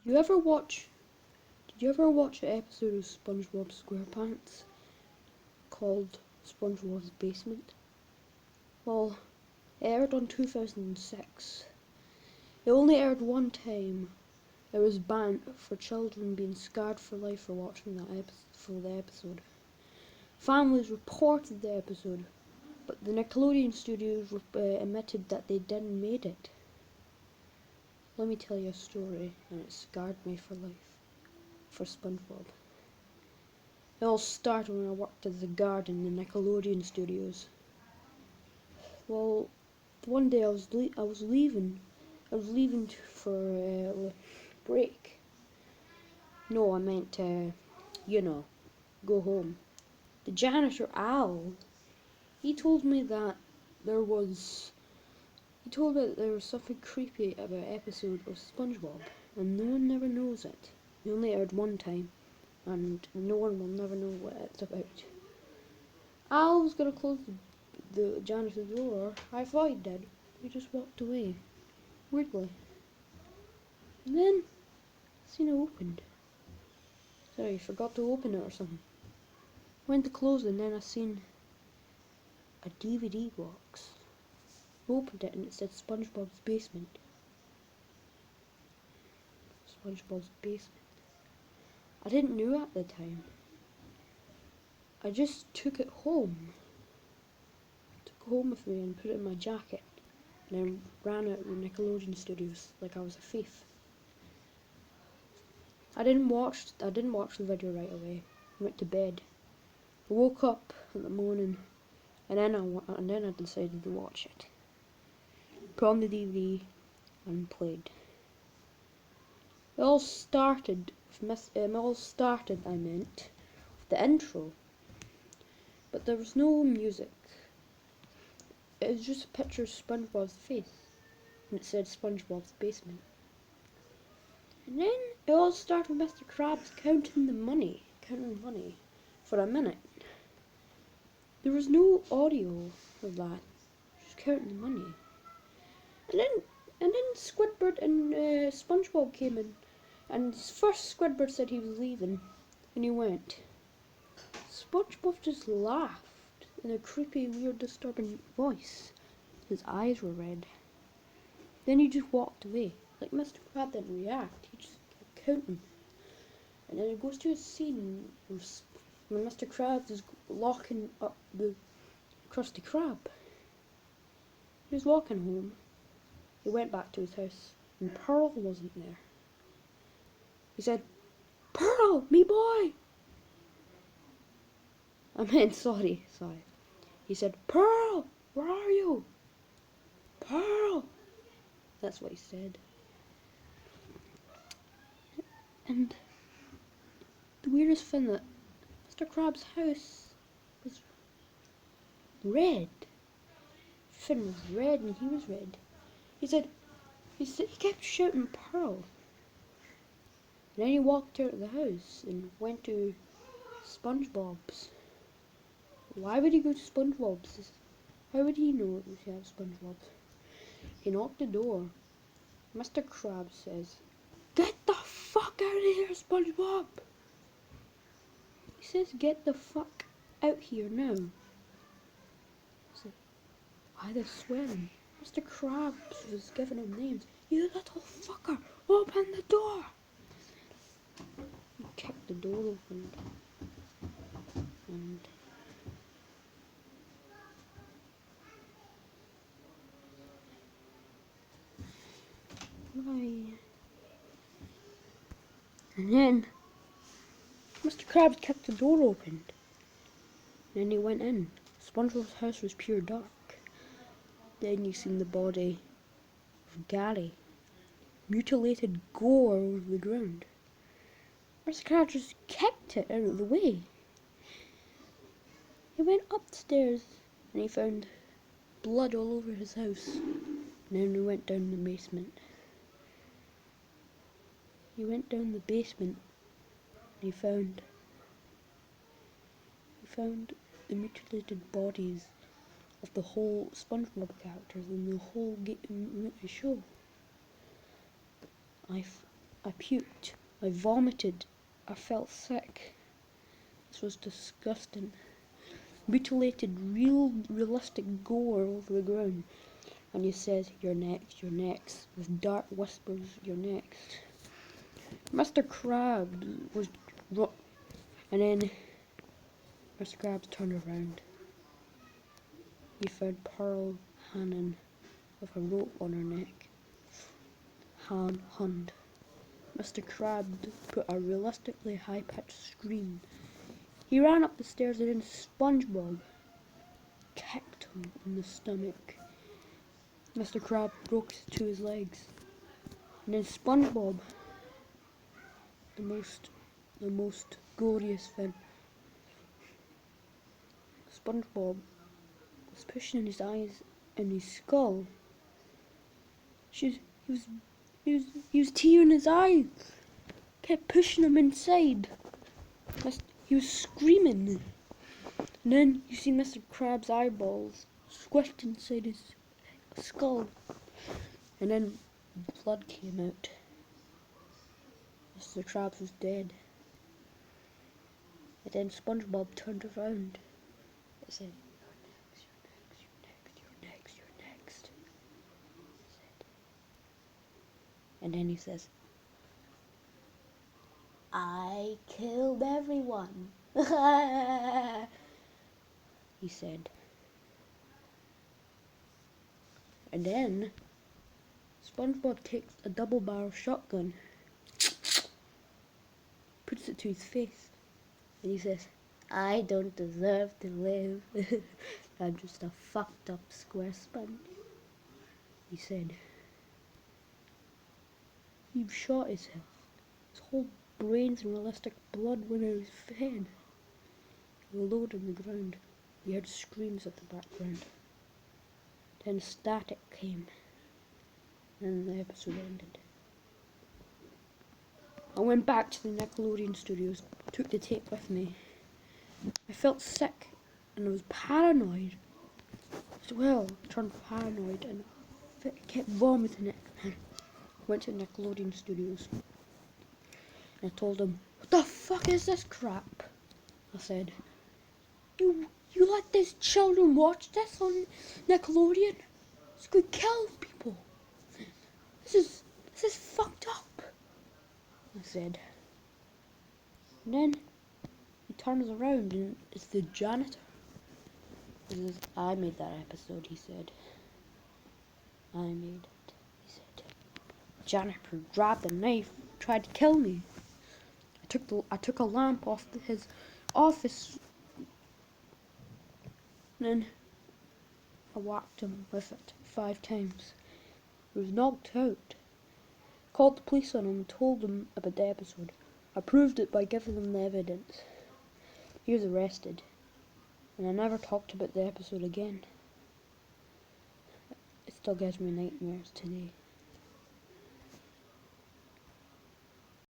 You ever watch? Did you ever watch an episode of SpongeBob SquarePants called SpongeBob's Basement? Well, it aired on 2006. It only aired one time. It was banned for children being scarred for life for watching the episode. Families reported the episode, but the Nickelodeon studios admitted that they didn't made it. Let me tell you a story, and it scarred me for life, for SpongeBob. It all started when I worked as a guard in the Nickelodeon studios. Well, one day I was leaving for a break. No, I meant go home. The janitor Al, he told me that there was something creepy about an episode of SpongeBob, and no one never knows it. It only aired one time, and no one will never know what it's about. Al was gonna close the janitor's door. I thought he did. He just walked away, weirdly. And then, seen it opened. Sorry, forgot to open it or something. Went to close it, and then I seen a DVD box. Opened it and it said SpongeBob's Basement. SpongeBob's Basement. I didn't know at the time. I just took it home. Took it home with me and put it in my jacket. And then ran out of the Nickelodeon studios like I was a thief. I didn't watch the video right away. I went to bed. I woke up in the morning, and then I decided to watch it. Put on the DVD and played. It all started with the intro, but there was no music. It was just a picture of SpongeBob's face, and it said SpongeBob's Basement. And then it all started with Mr. Krabs counting money for a minute. There was no audio of that, just counting the money. And then Squidward and SpongeBob came in, and first Squidward said he was leaving, and he went. SpongeBob just laughed in a creepy, weird, disturbing voice. His eyes were red. Then he just walked away. Like Mr. Krabs didn't react, he just kept counting. And then it goes to a scene when Mr. Krabs is locking up the Krusty Krab. He was walking home. He went back to his house, and Pearl wasn't there. He said, "Pearl, me boy!" I meant, sorry. He said, "Pearl, where are you? Pearl!" That's what he said. And the weirdest thing, that Mr. Krabs' house was red. Finn was red and he was red. He kept shouting Pearl. And then he walked out of the house and went to Spongebob's. Why would he go to Spongebob's? How would he know it was Spongebob's? He knocked the door. Mr. Krabs says, "Get the fuck out of here, SpongeBob!" He says, "Get the fuck out here now." I said, why the swearing? Mr. Krabs was giving him names. "You little fucker, open the door!" He kicked the door open, and then Mr. Krabs kicked the door open. Then he went in. SpongeBob's house was pure dark. Then you seen the body of Gary, mutilated gore over the ground. Mr. Krabs just kicked it out of the way. He went upstairs and he found blood all over his house. And then he went down the basement. He went down the basement and he found the mutilated bodies of the whole SpongeBob characters in the whole show. I puked. I vomited. I felt sick. This was disgusting. Mutilated, realistic gore over the ground. And he says, "You're next, you're next." With dark whispers, "You're next." Mr. Krabs was... And then Mr. Krabs turned around. He found Pearl hanging with a rope on her neck. Hand. Mr. Krabs put a realistically high-pitched scream. He ran up the stairs and then Spongebob kicked him in the stomach. Mr. Krabs broke to his legs. And then Spongebob, the most glorious thing. Spongebob was pushing his eyes in his skull. He was tearing his eyes. Kept pushing him inside. He was screaming. And then you see Mr. Krabs' eyeballs squished inside his skull. And then blood came out. Mr. Krabs was dead. And then Spongebob turned around. It said, "You're next." And then he says, "I killed everyone." He said. And then Spongebob takes a double-barrel shotgun, puts it to his face, and he says, "I don't deserve to live. I'm just a fucked up square sponge." He said. He shot himself. His whole brains and realistic blood went out of his head. He rolled on the ground. He heard screams at the background. Then static came. And the episode ended. I went back to the Nickelodeon studios, took the tape with me. I felt sick and I was paranoid as well. I turned paranoid and kept vomiting it. Went to Nickelodeon studios and I told them, "What the fuck is this crap?" I said, You let these children watch this on Nickelodeon? It's going to kill people. This is fucked up," I said. And then he turns around and it's the janitor. He says, "I made that episode," he said. "I made it," he said. The janitor grabbed a knife, tried to kill me. I took a lamp off his office and then I whacked him with it 5 times. He was knocked out. Called the police on him, told them about the episode. I proved it by giving them the evidence. He was arrested, and I never talked about the episode again. It still gives me nightmares today.